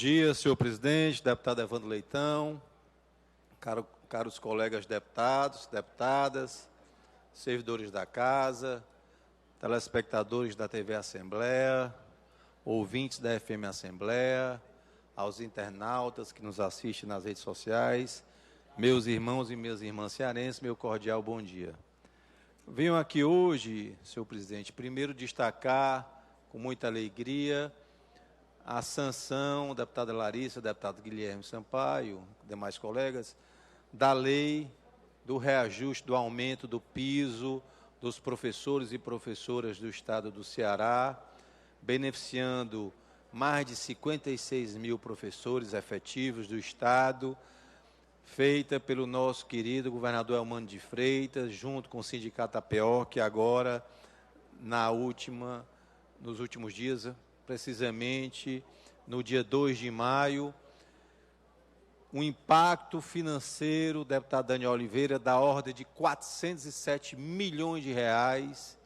dia, senhor presidente, deputado Evandro Leitão, caros colegas deputados, deputadas, servidores da casa, telespectadores da TV Assembleia, ouvintes da FM Assembleia, aos internautas que nos assistem nas redes sociais, meus irmãos e minhas irmãs cearenses, meu cordial bom dia. Venho aqui hoje, senhor presidente, primeiro destacar com muita alegria a sanção, deputada Larissa, deputado Guilherme Sampaio, demais colegas, da lei do reajuste, do aumento do piso dos professores e professoras do Estado do Ceará, beneficiando mais de 56 mil professores efetivos do Estado, feita pelo nosso querido governador Elmano de Freitas, junto com o Sindicato APEOR, que agora, nos últimos dias, precisamente no dia 2 de maio, um impacto financeiro, deputado Daniel Oliveira, da ordem de 407 milhões de reais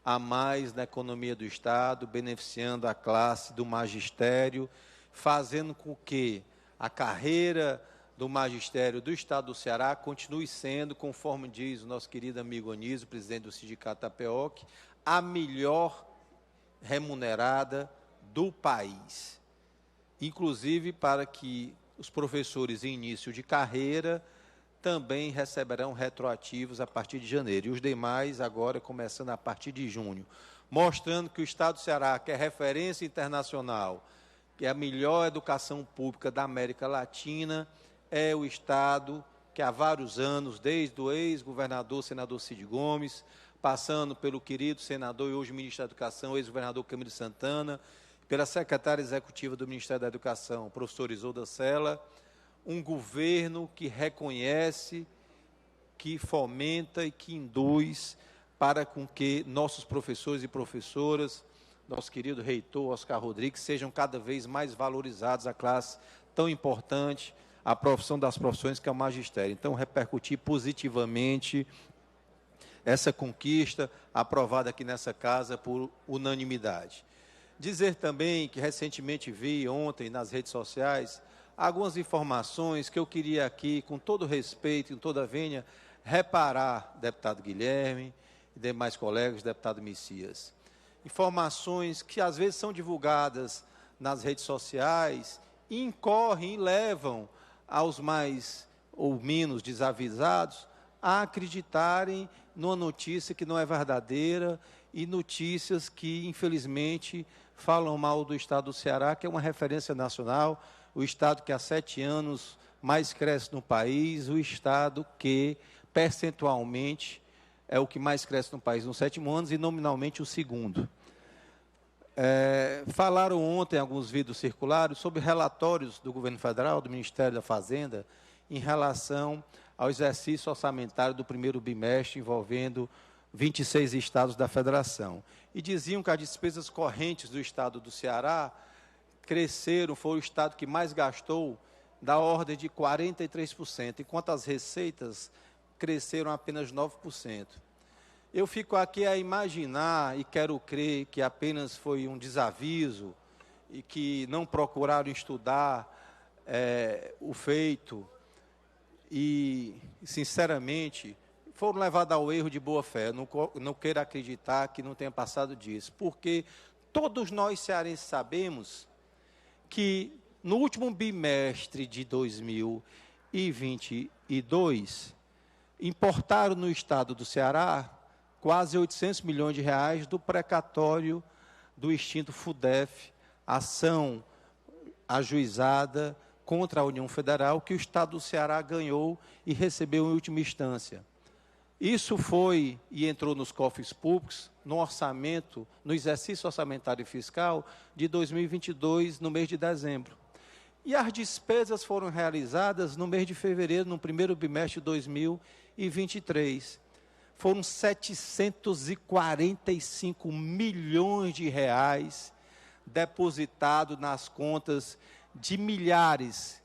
a mais na economia do Estado, beneficiando a classe do magistério, fazendo com que a carreira do magistério do Estado do Ceará continue sendo, conforme diz o nosso querido amigo Onísio, presidente do Sindicato APEOC, a melhor remunerada do país, inclusive para que os professores em início de carreira também receberão retroativos a partir de janeiro, e os demais agora começando a partir de junho, mostrando que o Estado do Ceará, que é referência internacional, que é a melhor educação pública da América Latina, é o Estado que há vários anos, desde o ex-governador, senador Cid Gomes, passando pelo querido senador e hoje ministro da Educação, ex-governador Camilo Santana, pela secretária executiva do Ministério da Educação, professora Isolda Sela, um governo que reconhece, que fomenta e que induz para com que nossos professores e professoras, nosso querido reitor Oscar Rodrigues, sejam cada vez mais valorizados, a classe tão importante, a profissão das profissões que é o magistério. Então, repercutir positivamente essa conquista aprovada aqui nessa casa por unanimidade. Dizer também que recentemente vi ontem nas redes sociais algumas informações que eu queria aqui, com todo respeito, com toda a vênia, reparar, deputado Guilherme e demais colegas, deputado Messias. Informações que às vezes são divulgadas nas redes sociais e incorrem e levam aos mais ou menos desavisados a acreditarem numa notícia que não é verdadeira e notícias que, infelizmente, falam mal do Estado do Ceará, que é uma referência nacional, o Estado que há 7 anos mais cresce no país, o Estado que, percentualmente, é o que mais cresce no país nos 7 anos e, nominalmente, o segundo. Falaram ontem, alguns vídeos circulares, sobre relatórios do governo federal, do Ministério da Fazenda, em relação ao exercício orçamentário do primeiro bimestre, envolvendo 26 estados da federação. E diziam que as despesas correntes do Estado do Ceará cresceram, foi o Estado que mais gastou, da ordem de 43%, enquanto as receitas cresceram apenas 9%. Eu fico aqui a imaginar, e quero crer que apenas foi um desaviso, e que não procuraram estudar o feito, e, sinceramente, foram levados ao erro de boa-fé. Não quero acreditar que não tenha passado disso, porque todos nós cearenses sabemos que no último bimestre de 2022, importaram no Estado do Ceará quase 800 milhões de reais do precatório do extinto FUDEF, ação ajuizada contra a União Federal, que o Estado do Ceará ganhou e recebeu em última instância. Isso foi e entrou nos cofres públicos, no orçamento, no exercício orçamentário e fiscal de 2022, no mês de dezembro. E as despesas foram realizadas no mês de fevereiro, no primeiro bimestre de 2023. Foram 745 milhões de reais depositados nas contas de milhares,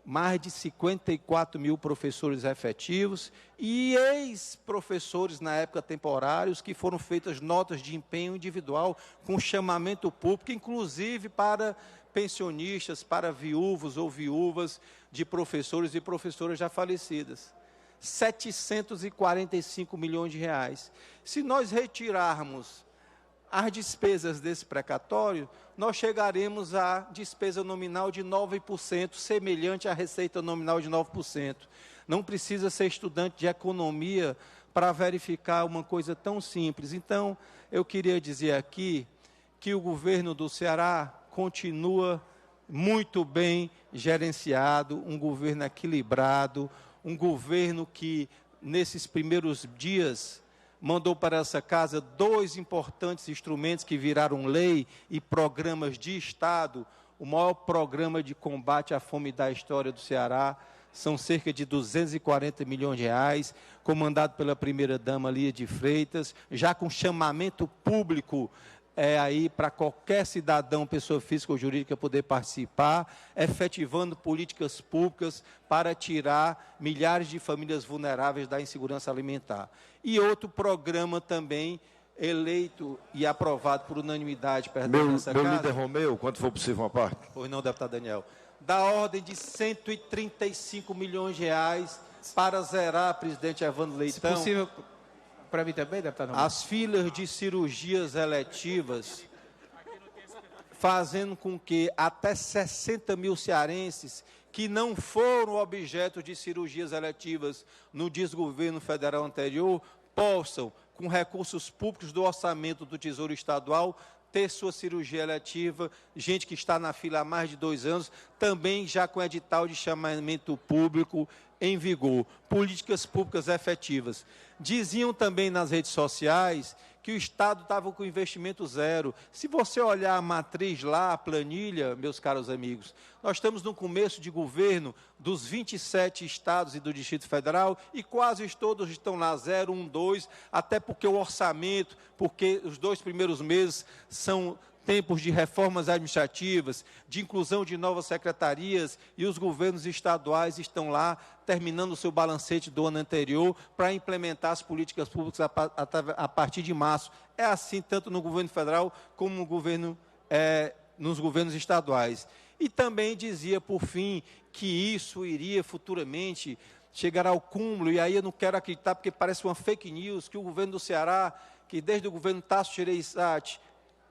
mais de 54 mil professores efetivos e ex-professores, na época temporários, que foram feitas notas de empenho individual com chamamento público, inclusive para pensionistas, para viúvos ou viúvas de professores e professoras já falecidas. 745 milhões de reais. Se nós retirarmos as despesas desse precatório, nós chegaremos à despesa nominal de 9%, semelhante à receita nominal de 9%. Não precisa ser estudante de economia para verificar uma coisa tão simples. Então, eu queria dizer aqui que o governo do Ceará continua muito bem gerenciado, um governo equilibrado, um governo que, nesses primeiros dias, mandou para essa casa 2 importantes instrumentos que viraram lei e programas de Estado. O maior programa de combate à fome da história do Ceará, são cerca de 240 milhões de reais, comandado pela primeira-dama Lia de Freitas, já com chamamento público aí para qualquer cidadão, pessoa física ou jurídica poder participar, efetivando políticas públicas para tirar milhares de famílias vulneráveis da insegurança alimentar. E outro programa também eleito e aprovado por unanimidade nessa casa. Meu líder Romeu, quanto for possível uma parte? Pois não, deputado Daniel. Da ordem de 135 milhões de reais para zerar, presidente Evandro Leitão. Se possível, para mim também, deputado Romeu. As filas de cirurgias eletivas, fazendo com que até 60 mil cearenses que não foram objeto de cirurgias eletivas no desgoverno federal anterior, possam, com recursos públicos do orçamento do Tesouro Estadual, ter sua cirurgia eletiva, gente que está na fila há mais de 2 anos, também já com edital de chamamento público em vigor. Políticas públicas efetivas. Diziam também nas redes sociais que o Estado estava com investimento zero. Se você olhar a matriz lá, a planilha, meus caros amigos, nós estamos no começo de governo dos 27 estados e do Distrito Federal e quase todos estão lá 0, 1, 2, até porque o orçamento, porque os 2 primeiros meses são tempos de reformas administrativas, de inclusão de novas secretarias, e os governos estaduais estão lá terminando o seu balancete do ano anterior para implementar as políticas públicas a partir de março. É assim tanto no governo federal como no governo, nos governos estaduais. E também dizia, por fim, que isso iria futuramente chegar ao cúmulo, e aí eu não quero acreditar, porque parece uma fake news, que o governo do Ceará, que desde o governo Tasso Gereissati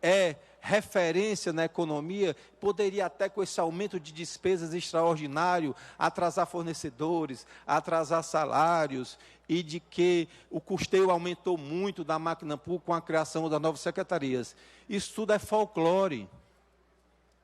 é referência na economia, poderia até com esse aumento de despesas extraordinário, atrasar fornecedores, atrasar salários, e de que o custeio aumentou muito da máquina pública com a criação das novas secretarias. Isso tudo é folclore.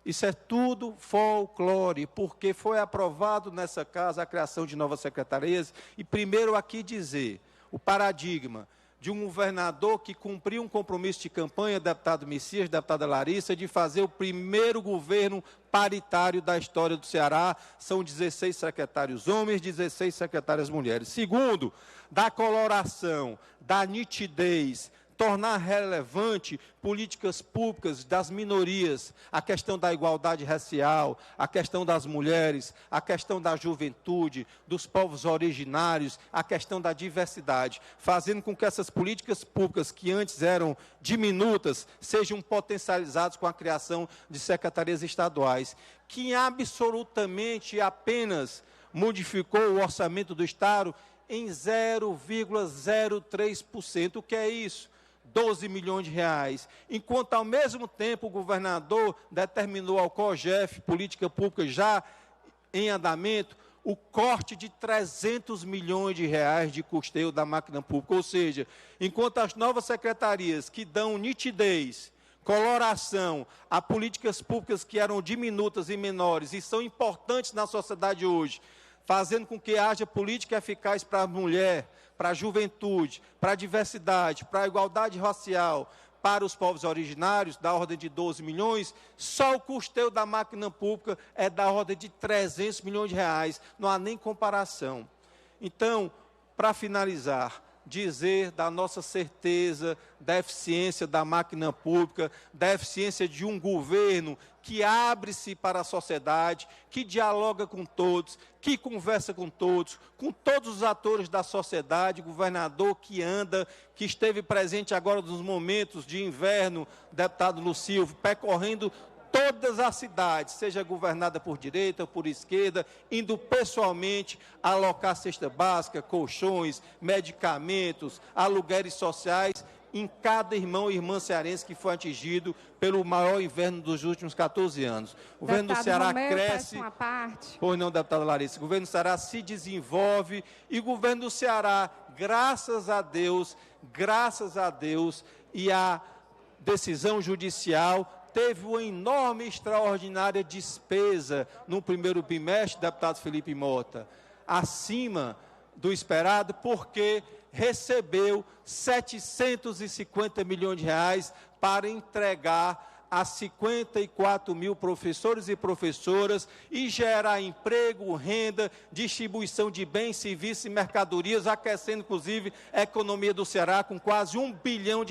Isso é tudo folclore, porque foi aprovado nessa casa a criação de novas secretarias, e primeiro aqui dizer, o paradigma de um governador que cumpriu um compromisso de campanha, deputado Messias, deputada Larissa, de fazer o primeiro governo paritário da história do Ceará. São 16 secretários homens, 16 secretárias mulheres. Segundo, da coloração, da nitidez, tornar relevante políticas públicas das minorias, a questão da igualdade racial, a questão das mulheres, a questão da juventude, dos povos originários, a questão da diversidade, fazendo com que essas políticas públicas que antes eram diminutas sejam potencializadas com a criação de secretarias estaduais, que absolutamente apenas modificou o orçamento do Estado em 0,03%. O que é isso? 12 milhões de reais, enquanto ao mesmo tempo o governador determinou ao COGEF, política pública já em andamento, o corte de 300 milhões de reais de custeio da máquina pública, ou seja, enquanto as novas secretarias que dão nitidez, coloração a políticas públicas que eram diminutas e menores e são importantes na sociedade hoje, fazendo com que haja política eficaz para a mulher, para a juventude, para a diversidade, para a igualdade racial, para os povos originários, da ordem de 12 milhões, só o custeio da máquina pública é da ordem de 300 milhões de reais, não há nem comparação. Então, para finalizar, dizer da nossa certeza da eficiência da máquina pública, da eficiência de um governo que abre-se para a sociedade, que dialoga com todos, que conversa com todos os atores da sociedade, governador que anda, que esteve presente agora nos momentos de inverno, deputado Lucilvio, percorrendo todas as cidades, seja governada por direita ou por esquerda, indo pessoalmente alocar cesta básica, colchões, medicamentos, aluguéis sociais, em cada irmão e irmã cearense que foi atingido pelo maior inverno dos últimos 14 anos. O governo do Ceará cresce. Pois não, deputada Larissa. O governo do Ceará se desenvolve e o governo do Ceará, graças a Deus, e a decisão judicial, teve uma enorme, extraordinária despesa no primeiro bimestre, deputado Felipe Mota, acima do esperado, porque recebeu 750 milhões de reais para entregar a 54 mil professores e professoras e gerar emprego, renda, distribuição de bens, serviços e mercadorias, aquecendo, inclusive, a economia do Ceará com quase R$1 bilhão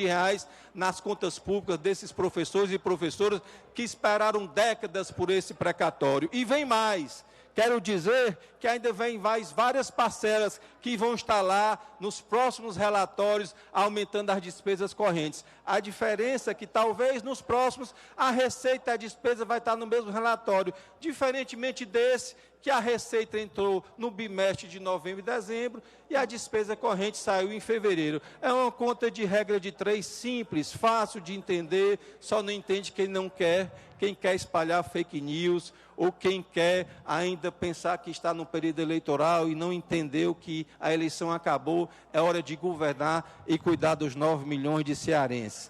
nas contas públicas desses professores e professoras que esperaram décadas por esse precatório. E vem mais. Quero dizer que ainda vem várias parcelas que vão estar lá nos próximos relatórios, aumentando as despesas correntes. A diferença é que talvez nos próximos a receita e a despesa vai estar no mesmo relatório, diferentemente desse, que a receita entrou no bimestre de novembro e dezembro e a despesa corrente saiu em fevereiro. É uma conta de regra de 3 simples, fácil de entender, só não entende quem quer espalhar fake news ou quem quer ainda pensar que está no período eleitoral e não entendeu que a eleição acabou, é hora de governar e cuidar dos 9 milhões de cearenses.